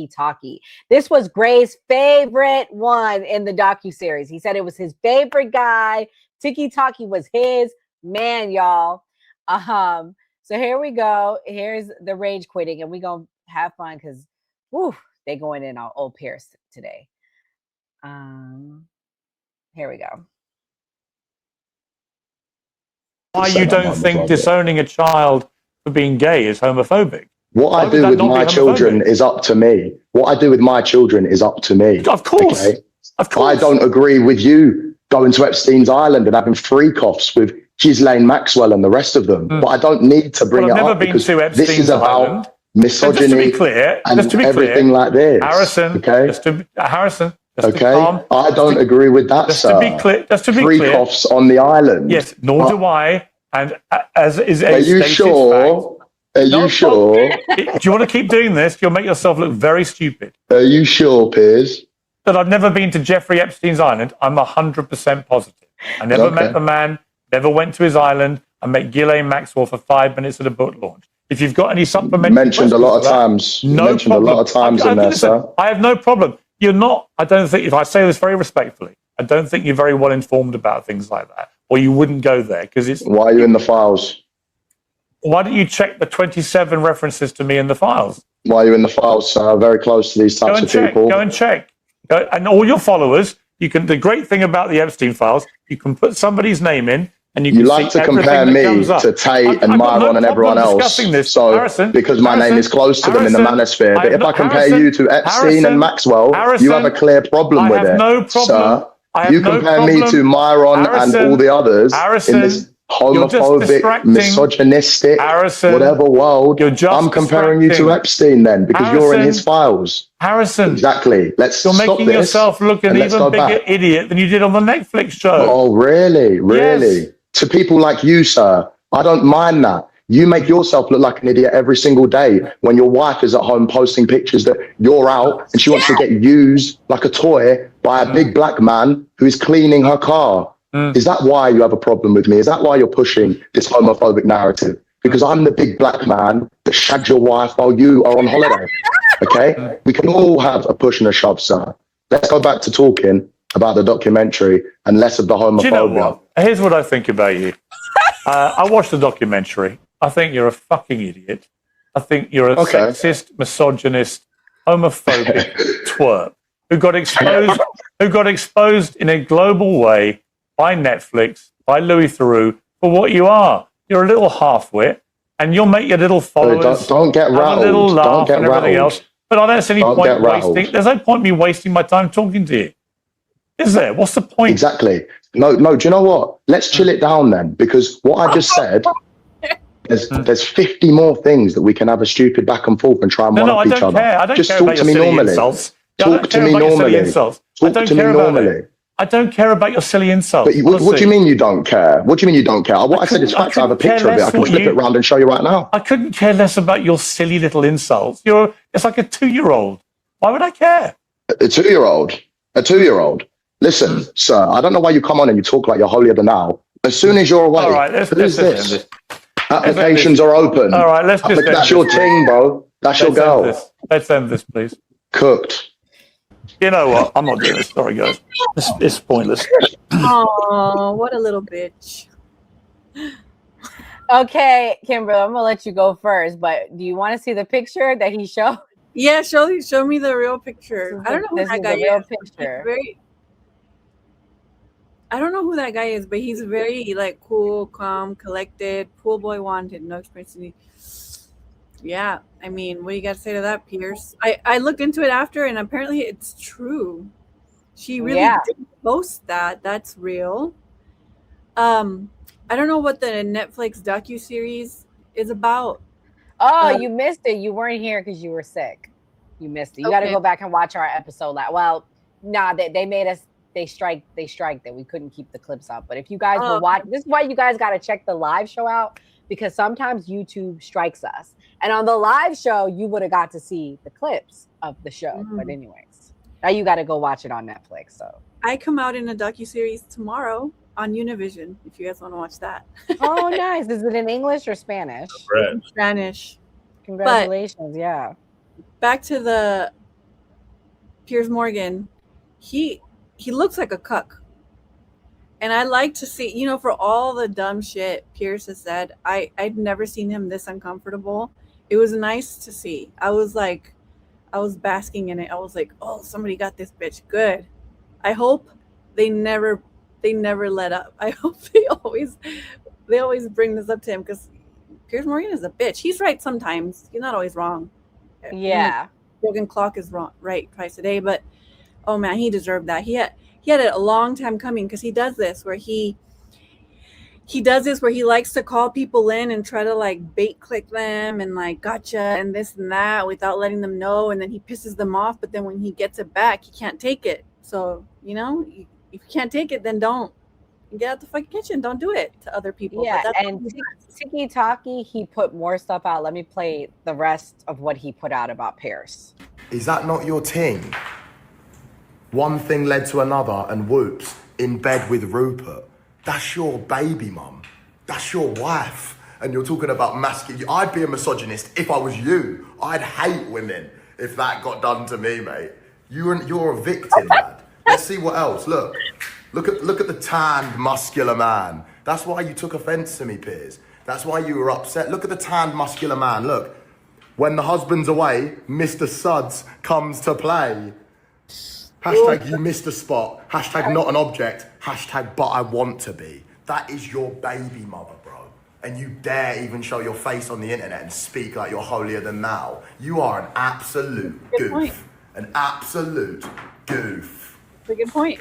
Talkie. This was Gray's favorite one in the docuseries. He said it was his favorite guy. Tiki Talkie was his man, y'all. So here we go. Here's the rage quitting, and we're gonna have fun because they going in on old Piers today. Here we go. Why you don't think disowning a child for being gay is homophobic? What I do with my children is up to me. What I do with my children is up to me. Of course. Okay? Of course. I don't agree with you going to Epstein's Island and having freak-offs with Ghislaine Maxwell and the rest of them. But I don't need to bring it up because this is about misogyny and everything like this. Harrison, Harrison. Okay, I don't agree with that, sir. Just to be clear, freak-offs on the island. Yes, nor do I. And as is a Are you sure? Are you sure? Do you want to keep doing this? You'll make yourself look very stupid. Are you sure, Piers? That I've never been to Jeffrey Epstein's island. I'm 100% positive. I never met the man, never went to his island. I met Ghislaine Maxwell for 5 minutes at a book launch. If you've got any supplementary mentioned a lot of times. No mentioned problem. A lot of times in there, sir. I have no problem. You're not, I don't think, if I say this very respectfully, I don't think you're very well informed about things like that. Or you wouldn't go there because it's... Why are you in the files? Why don't you check the 27 references to me in the files? Why are you in the files, sir? Very close to these types of people. Go and check. And all your followers, you can. The great thing about the Epstein files, you can put somebody's name in, and you can like see to compare me to Tate and Myron and everyone else. This. So Harrison, because my name is close to them in the Manosphere. But if I compare you to Epstein and Maxwell, you have a clear problem with it. No problem. Sir, you compare me to Myron and all the others in this homophobic, misogynistic, whatever world. I'm comparing you to Epstein then because you're in his files. Harrison. Exactly. You're making yourself look an even bigger idiot than you did on the Netflix show. Oh, really? Really? Yes. To people like you, sir, I don't mind that. You make yourself look like an idiot every single day when your wife is at home posting pictures that you're out and she wants to get used like a toy by a big black man who is cleaning her car. Is that why you have a problem with me? Is that why you're pushing this homophobic narrative? Because I'm the big black man that shagged your wife while you are on holiday. Okay? We can all have a push and a shove, sir. Let's go back to talking about the documentary and less of the homophobia. Do you know what? Here's what I think about you. I watched the documentary. I think you're a fucking idiot. I think you're a sexist, misogynist, homophobic twerp who got exposed in a global way by Netflix, by Louis Theroux, for what you are. You're a little half-wit, and you'll make your little followers don't get rattled. Have a little laugh and everything else. But I don't see any point wasting. There's no point me wasting my time talking to you. Is there? What's the point? Exactly. No. Do you know what? Let's chill it down then, because what I just said. There's 50 more things that we can have a stupid back and forth and try and one up each other. I don't just care talk about to me normally. Talk to me normally. Talk to me normally. I don't care about your silly insults. But what do you mean you don't care? What do you mean you don't care? What I said is facts. I have a picture of it. I can flip it around and show you right now. I couldn't care less about your silly little insults. It's like a 2-year-old. Why would I care? A 2-year-old? A 2-year-old? Listen, sir, I don't know why you come on and you talk like you're holier than thou. As soon as you're away, all right, let's end this. Applications are open. All right, let's just that's your thing, bro. That's your girl. Let's end this, please. Cooked. You know what? I'm not doing this. Sorry, guys. It's pointless. Oh, what a little bitch. Okay, Kimberly, I'm gonna let you go first. But do you want to see the picture that he showed? Yeah, show me the real picture. I don't know who that guy is. Picture. I don't know who that guy is, but he's very like cool, calm, collected, pool boy wanted, no experience. Yeah, I mean, what do you got to say to that, Piers? I looked into it after, and apparently it's true. She really did post that. That's real. I don't know what the Netflix docuseries is about. Oh, you missed it. You weren't here because you were sick. You missed it. You got to go back and watch our episode. Well, they made us. They strike that we couldn't keep the clips up. But if you guys were watching, this is why you guys got to check the live show out, because sometimes YouTube strikes us. And on the live show, you would have got to see the clips of the show. But anyways, now you got to go watch it on Netflix. So I come out in a docuseries tomorrow on Univision, if you guys want to watch that. Oh, nice. Is it in English or Spanish? Spanish. Congratulations. But back to the Piers Morgan, he looks like a cuck. And I like to see, you know, for all the dumb shit Piers has said, I'd never seen him this uncomfortable. It was nice to see. I was basking in it. I was like, oh, somebody got this bitch good. I hope they never let up. I hope they always bring this up to him, because Piers Morgan is a bitch. He's right sometimes. He's not always wrong. Yeah. Broken clock is wrong, right twice a day, but oh man, he deserved that. He had it a long time coming, because he does this where he likes to call people in and try to like bait click them and like gotcha and this and that without letting them know, and then he pisses them off, but then when he gets it back, he can't take it. So, you know, if you can't take it, then don't get out the fucking kitchen. Don't do it to other people. Yeah, and Tiki Taki, he put more stuff out. Let me play the rest of what he put out about Piers. Is that not your ting? One thing led to another, and whoops, in bed with Rupert. That's your baby mum. That's your wife. And you're talking about masculine. I'd be a misogynist if I was you. I'd hate women if that got done to me, mate. You're a victim, lad. Let's see what else. Look at the tanned, muscular man. That's why you took offense to me, Piers. That's why you were upset. Look at the tanned, muscular man. Look, when the husband's away, Mr. Suds comes to play. Hashtag you missed a spot. Hashtag not an object. Hashtag but I want to be. That is your baby mother, bro. And you dare even show your face on the internet and speak like you're holier than thou. You are an absolute goof. An absolute goof. That's a good point.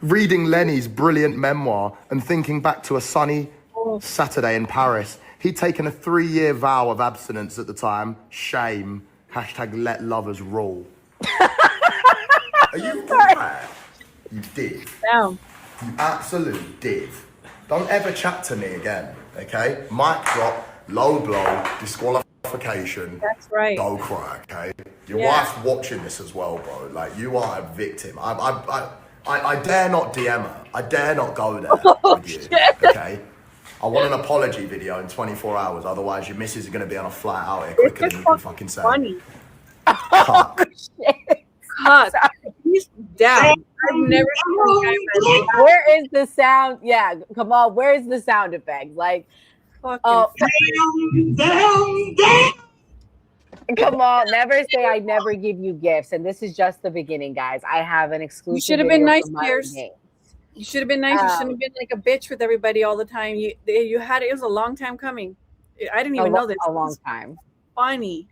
Reading Lenny's brilliant memoir and thinking back to a sunny Saturday in Paris, he'd taken a 3-year vow of abstinence at the time. Shame. Hashtag let lovers rule. Are you right? You did. Down. You absolute did. Don't ever chat to me again, okay? Mic drop, low blow, disqualification. That's right. Go cry, okay? Your wife's watching this as well, bro. Like, you are a victim. I dare not DM her. I dare not go there with you, okay? I want an apology video in 24 hours. Otherwise, your missus is going to be on a flight out here quicker than you can fucking say. Funny. Cuck. Cuck. He's down. I've never seen a guy. Where is the sound? Yeah, come on. Where is the sound effect? Like, down. Come on, never say I never give you gifts. And this is just the beginning, guys. I have an exclusive. You should have been nice, Piers. You should have been nice. You shouldn't have been like a bitch with everybody all the time. You had it. It was a long time coming. I didn't even know this. A long time. Funny.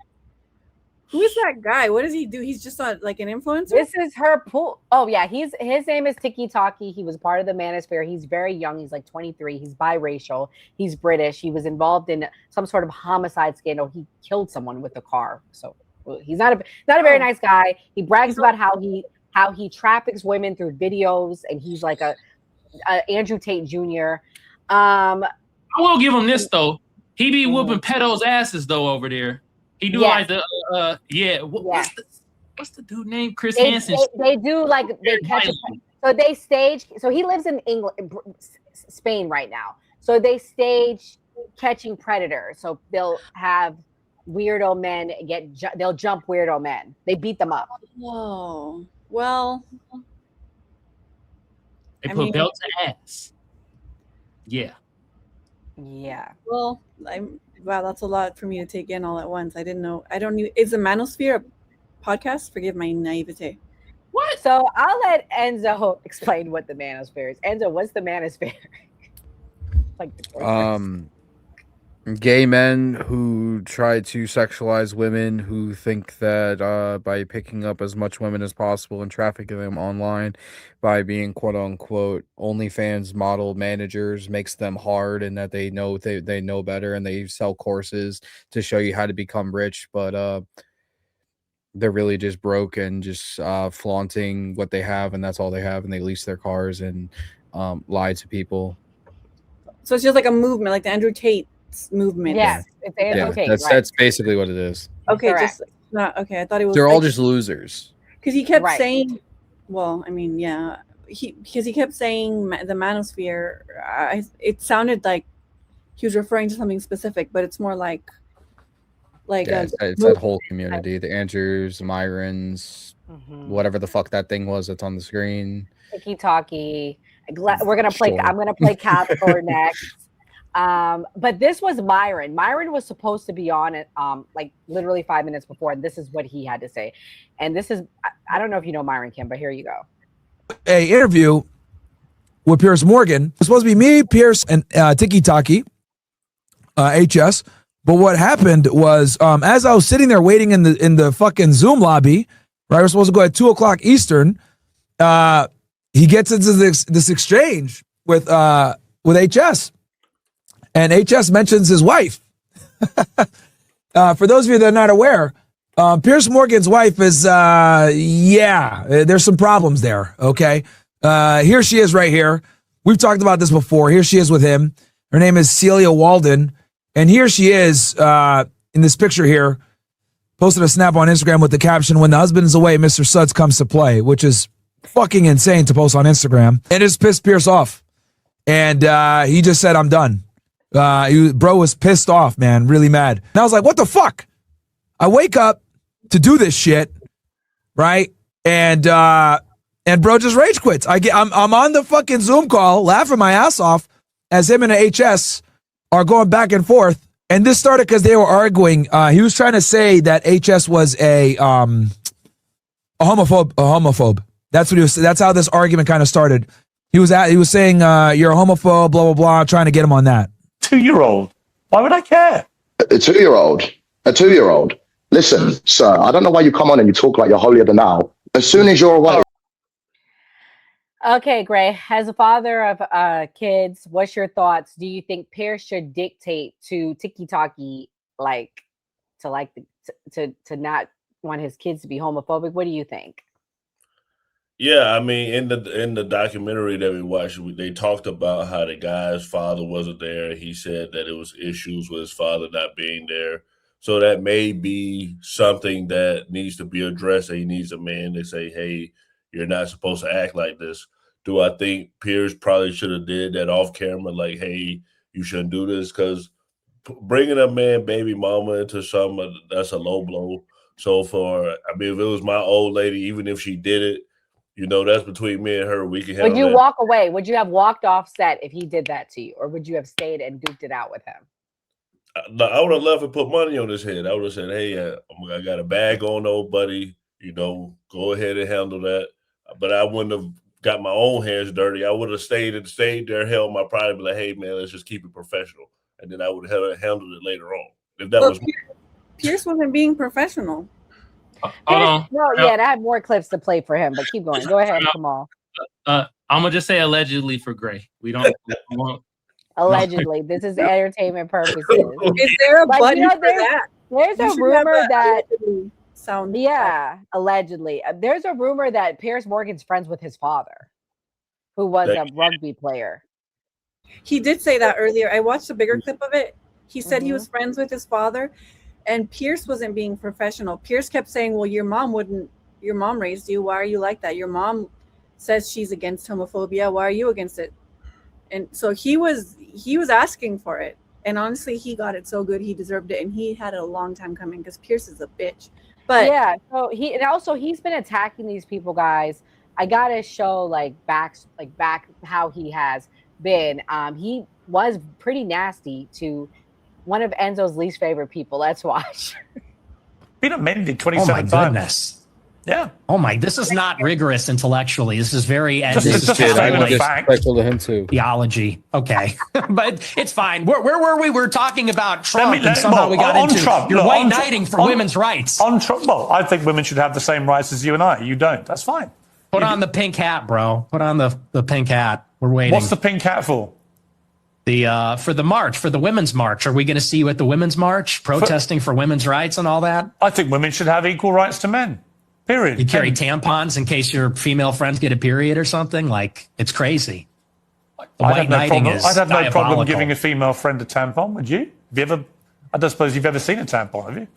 Who is that guy? What does he do? He's just like an influencer? This is her pool. Oh, yeah. His name is Tiki Taki. He was part of the Manosphere. He's very young. He's like 23. He's biracial. He's British. He was involved in some sort of homicide scandal. He killed someone with a car. So he's not a very nice guy. He brags about how he traffics women through videos, and he's like a Andrew Tate Jr. I will give him this though. He be whooping pedos' asses though over there. He do like the what's the dude name? Chris Hansen. They do like they catch so they stage. So he lives in England, Spain right now. So they stage catching predators. So they'll have weirdo men they'll jump weirdo men. They beat them up. Oh well. They put belts to ass. Yeah. Yeah. Well, wow, that's a lot for me to take in all at once. I didn't know. I don't know. Is the Manosphere a podcast? Forgive my naivete. What? So I'll let Enzo explain what the Manosphere is. Enzo, what's the Manosphere? Like gay men who try to sexualize women, who think that by picking up as much women as possible and trafficking them online, by being quote unquote OnlyFans model managers, makes them hard, and that they know better, and they sell courses to show you how to become rich, but they're really just broke and just flaunting what they have, and that's all they have, and they lease their cars and lie to people. So it's just like a movement, like the Andrew Tate movement. Yes, it's Andrew Tate. That's basically what it is. Okay, correct. just not okay. I thought it was. They're all just losers. Because he kept saying, well, I mean, yeah, because he kept saying the Manosphere. It sounded like he was referring to something specific, but it's more like like it's that whole community, the Andrews, Myrons, whatever the fuck that thing was that's on the screen. Tiki-talkie. We're gonna play. I'm gonna play Casper next. But this was Myron. Myron was supposed to be on it like literally 5 minutes before, and this is what he had to say. And this is, I don't know if you know Myron, Kim, but here you go. A interview with Piers Morgan. It was supposed to be me, Piers, and Tiki-talkie, HS. But what happened was, as I was sitting there waiting in the fucking Zoom lobby, right? We're supposed to go at 2:00 Eastern. He gets into this exchange with HS. And HS mentions his wife. For those of you that are not aware, Piers Morgan's wife is, there's some problems there, okay? Here she is right here. We've talked about this before. Here she is with him. Her name is Celia Walden. And here she is in this picture here, posted a snap on Instagram with the caption, "When the husband is away, Mr. Suds comes to play," which is fucking insane to post on Instagram. And it's pissed Piers off. And he just said, "I'm done." Bro was pissed off, man, really mad. And I was like, what the fuck? I wake up to do this shit, right? And bro just rage quits. I'm on the fucking Zoom call, laughing my ass off as him and the HS are going back and forth. And this started because they were arguing. He was trying to say that HS was a homophobe. That's what he was. That's how this argument kind of started. He was saying you're a homophobe, blah blah blah, trying to get him on that. 2-year-old. Why would I care? A 2-year-old. Listen, sir, I don't know why you come on and you talk like you're holier than thou. As soon as you're away. Okay, Gray. As a father of kids, what's your thoughts? Do you think Piers should dictate to Tiki-talkie to not want his kids to be homophobic? What do you think? Yeah, I mean, in the documentary that we watched, they talked about how the guy's father wasn't there. He said that it was issues with his father not being there. So that may be something that needs to be addressed. He needs a man to say, "Hey, you're not supposed to act like this." Do I think Piers probably should have did that off camera, like, "Hey, you shouldn't do this"? Because bringing a man baby mama into something, that's a low blow. So if it was my old lady, even if she did it, that's between me and her. We can have. Would you walk away? Would you have walked off set if he did that to you, or would you have stayed and duked it out with him? I would have left and put money on his head. I would have said, "Hey, I got a bag on, old buddy. Go ahead and handle that." But I wouldn't have got my own hands dirty. I would have stayed there, held my pride, and be like, "Hey, man, let's just keep it professional." And then I would have handled it later on. If that was Piers wasn't being professional. I have more clips to play for him, but keep going. Go ahead, Kamal. I'm gonna just say allegedly for Gray. We won't. Allegedly, this is entertainment purposes. Is there a button for that? There's a rumor that allegedly. There's a rumor that Piers Morgan's friends with his father, who was a rugby player. He did say that earlier. I watched a bigger clip of it. He said he was friends with his father. And Piers wasn't being professional. Piers kept saying, "Well, your mom raised you. Why are you like that? Your mom says she's against homophobia. Why are you against it?" And so he was asking for it. And honestly, he got it so good. He deserved it. And he had it a long time coming because Piers is a bitch. But yeah, so he's been attacking these people, guys. I gotta show back how he has been. He was pretty nasty to one of Enzo's least favorite people. Let's watch. Been amended 27 times. Goodness. Yeah. Oh my, this is not rigorous intellectually. This is very Just this is Respectful to him too. theology. Okay. But it's fine. Where were we? We're talking about Trump and somehow we got into Trump. You're white knighting for women's rights. On Trump. Well, I think women should have the same rights as you and I. You don't. That's fine. Put on the pink hat, bro. Put on the pink hat. We're waiting. What's the pink hat for? For the march, for the women's march. Are we going to see you at the women's march protesting for women's rights and all that? I think women should have equal rights to men. Period. You carry tampons in case your female friends get a period or something? It's crazy. I'd have no problem giving a female friend a tampon, would you? I don't suppose you've ever seen a tampon, have you?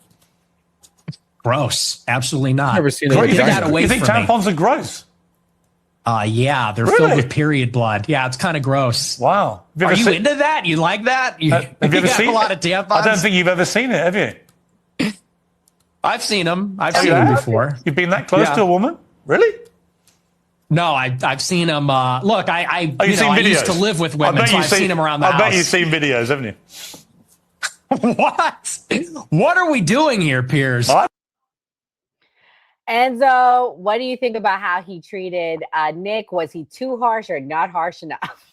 Gross. Absolutely not. Never seen it. You think tampons are gross? Yeah, they're filled with period blood. Yeah, it's kind of gross. Wow. Are you into that? You like that? You have you ever seen a lot of tampons? I don't think you've ever seen it, have you? I've seen him. I've Oh, seen you him have? before. You've been that close Yeah. to a woman? Really? No, I've seen him. Look, I Oh, you've seen I videos? used to live with women, so I've seen him around the house. I bet you've seen videos, haven't you? What? What are we doing here, Piers? What? Enzo, what do you think about how he treated Nick? Was he too harsh or not harsh enough?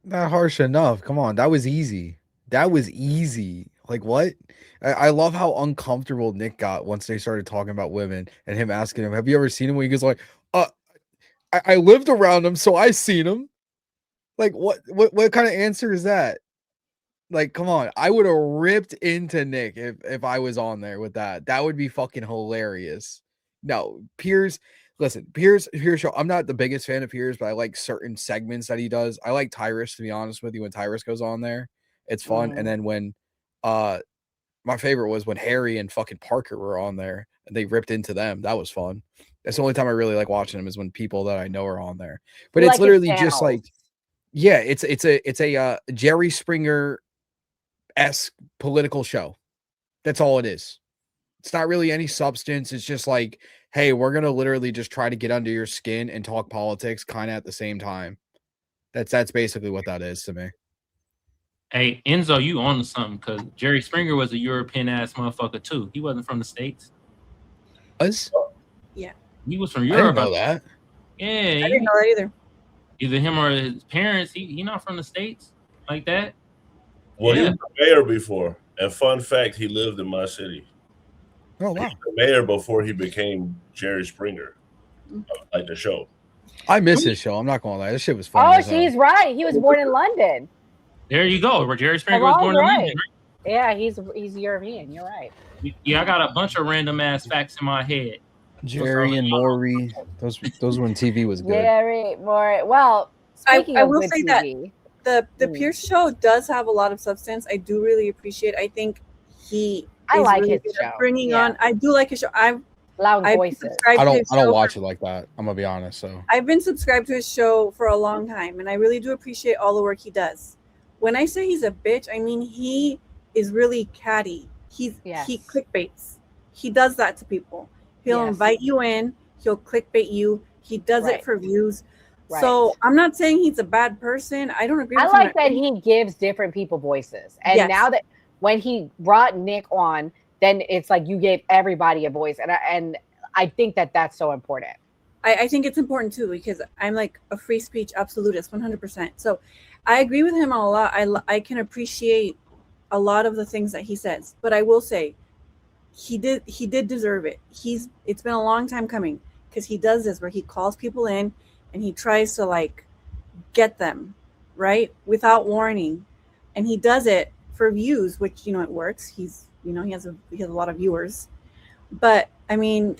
Not harsh enough. Come on, that was easy. That was easy. Like what? I love how uncomfortable Nick got once they started talking about women and him asking him, "Have you ever seen him?" When he goes like, I lived around him, so I seen him." Like what kind of answer is that? Like, come on. I would have ripped into Nick if I was on there with that. That would be fucking hilarious. No, Piers, listen, Piers show. I'm not the biggest fan of Piers, but I like certain segments that he does. I like Tyrus, to be honest with you, when Tyrus goes on there. It's fun. And then when my favorite was when Harry and fucking Parker were on there and they ripped into them. That was fun. That's the only time I really like watching them is when people that I know are on there. But it's literally just like, yeah, it's a Jerry Springer-esque political show. That's all it is. It's not really any substance. It's just like, hey, we're gonna literally just try to get under your skin and talk politics kind of at the same time. That's basically what that is to me. Hey, Enzo, you on to something, because Jerry Springer was a European ass motherfucker too. He wasn't from the States. Us? Yeah. He was from I Europe. didn't know that. Yeah. I didn't know that either. Either him or his parents. He not from the States like that. Well, he was the mayor before. And fun fact, he lived in my city. Oh, wow. He was the mayor before he became Jerry Springer, like the show. I miss his show. I'm not gonna lie. This shit was fun. Oh, she's right. He was born in London. There you go. Where Jerry Springer was born in London. Right? Yeah, he's European. You're right. Yeah, I got a bunch of random ass facts in my head. Jerry and Maury. Those when TV was good. Jerry, Maury. Well, speaking I of will good say TV, that the Pierce show does have a lot of substance. I do really appreciate. I think I like really his show. Bringing on. I do like his show. Loud voices. I don't watch it like that. I'm gonna be honest. So I've been subscribed to his show for a long time, and I really do appreciate all the work he does. When I say he's a bitch, I mean he is really catty. He clickbaits. He does that to people. He'll invite you in. He'll clickbait you. He does it for views. Right. So I'm not saying he's a bad person. I don't agree with him. I like that he gives different people voices. And now that when he brought Nick on, then it's like you gave everybody a voice. And I think that that's so important. I think it's important too, because I'm like a free speech absolutist, 100%. So I agree with him a lot. I can appreciate a lot of the things that he says, but I will say he did deserve it. It's been a long time coming, because he does this where he calls people in and he tries to like get them right without warning, and he does it for views, which it works. He has a lot of viewers, but I mean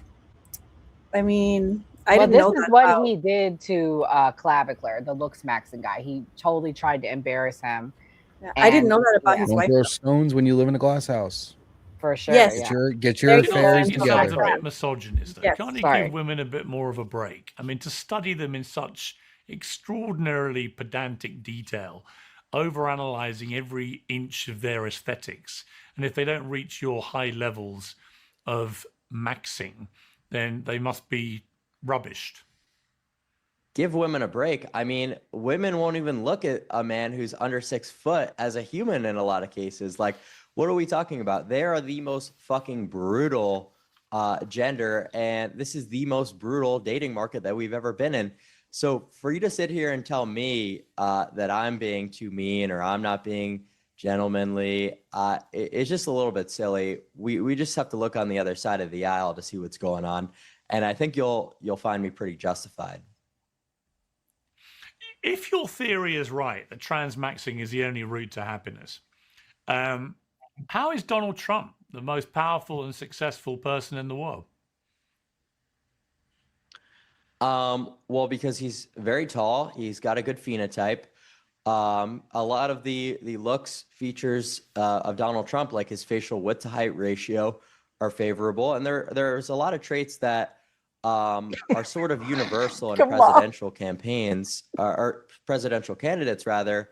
I didn't know that. This is what he did to Clavicle, the looks maxing guy. He totally tried to embarrass him. Yeah, I didn't know that about his wife. Don't throw stones when you live in a glass house. For sure. Yes. Get your affairs It together. sounds a bit misogynist. Yes. Can't you give women a bit more of a break? I mean, to study them in such extraordinarily pedantic detail, overanalyzing every inch of their aesthetics, and if they don't reach your high levels of maxing, then they must be rubbished. Give women a break. I mean, women won't even look at a man who's under 6 foot as a human in a lot of cases. Like, what are we talking about? They are the most fucking brutal gender, and this is the most brutal dating market that we've ever been in. So for you to sit here and tell me that I'm being too mean or I'm not being gentlemanly, it's just a little bit silly. We just have to look on the other side of the aisle to see what's going on, and I think you'll find me pretty justified. If your theory is right that transmaxing is the only route to happiness, how is Donald Trump the most powerful and successful person in the world? Well, because he's very tall, he's got a good phenotype. A lot of the looks features of Donald Trump, like his facial width to height ratio, are favorable, and there's a lot of traits that are sort of universal in presidential campaigns, or presidential candidates rather,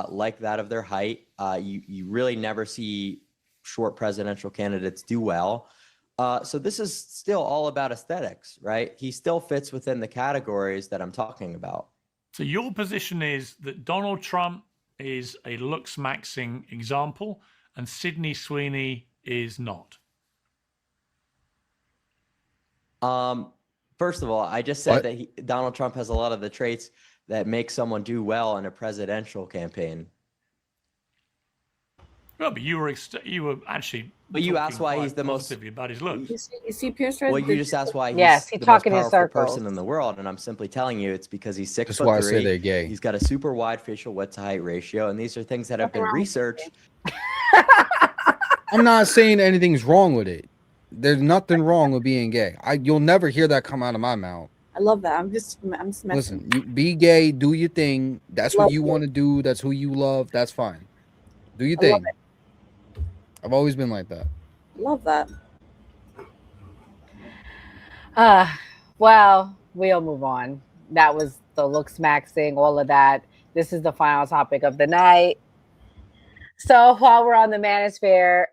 like that of their height. You really never see short presidential candidates do well. So this is still all about aesthetics, right? He still fits within the categories that I'm talking about. So your position is that Donald Trump is a looks maxing example and Sydney Sweeney is not. First of all, I just said that Donald Trump has a lot of the traits that make someone do well in a presidential campaign. Well, but you were actually. But you asked why he's the most about his looks. You see Piers. Well, you just asked why he's the most talking in powerful circles. person in the world, and I'm simply telling you it's because he's 6'3". That's why I say they're gay. He's got a super wide facial width to height ratio, and these are things that have been researched. I'm not saying anything's wrong with it. There's nothing wrong with being gay. You'll never hear that come out of my mouth. I love that. I'm just listen. You be gay, do your thing. That's what you want to do. That's who you love. That's fine. Do your thing. I've always been like that. Love that. Well, we'll move on. That was the looks maxing, all of that. This is the final topic of the night. So while we're on the Manosphere,